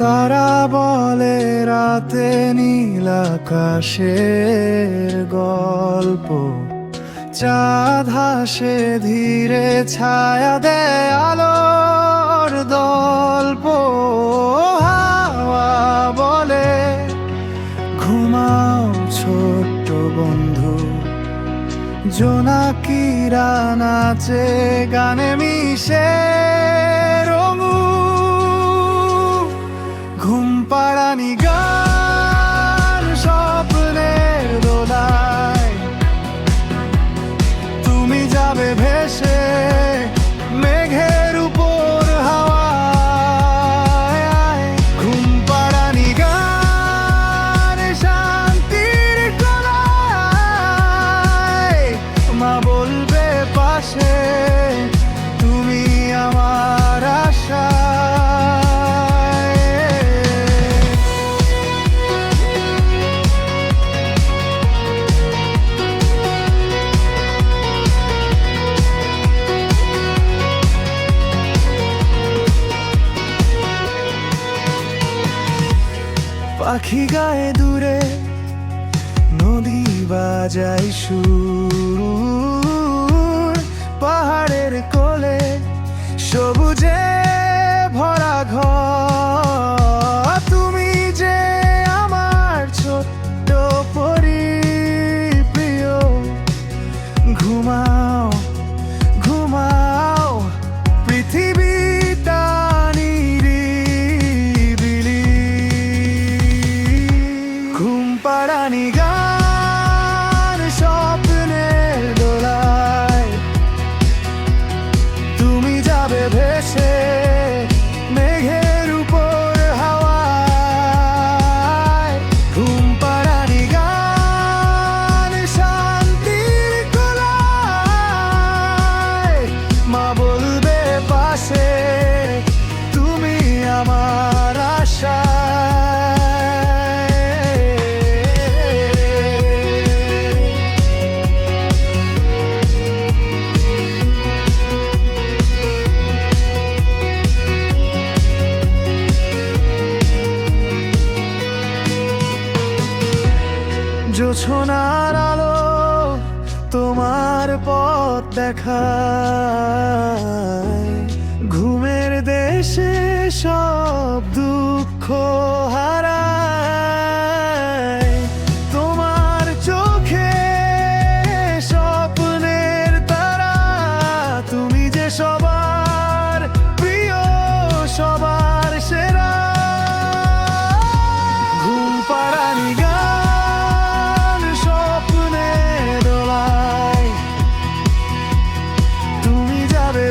তারা বলে রাতে নীল আকাশের গল্প, চাঁদ হাসে ধীরে ছায়া দেয় আলোর দল্প। হাওয়া বলে ঘুমাও ছোট্ট বন্ধু, জোনাকিরা নাচে গানে মিশে রঙু। ঘুম পাড়ানি গান স্বপ্নের দোলায়, তুমি যাবে ভেসে মেঘের উপর হাওয়ায়। ঘুম পাড়ানি গান শান্তির গলায়, মা বলবে পাশে তুমি আমার আশা। পাখি গায়ে দূরে, নদী বাজায় সুর, পাহাড়ের কোলে সবুজে ভরা ঘর। তুমি যে আমার ছোট্ট পরি প্রিয়, ঘুমাও ঘুমাও পৃথিবীটা নিরিবিলি। ঘুম পাড়ানি গান স্বপ্নের দোলায়, তুমি যাবে ভেসে মেঘের উপর হাওয়ায়। ঘুম পাড়ানি গান শান্তির গলায়, মা বলবে পাশে তুমি আমার আশা। জোছনার আলো তোমার পথ দেখায়, ঘুমের দেশে সব দুঃখ হারায়। তোমার চোখে স্বপ্নের তারা, তুমি যে সবার প্রিয় সবার সেরা। ঘুম পাড়ানি গান স্বপ্নের দোলায়, তুমি যাবে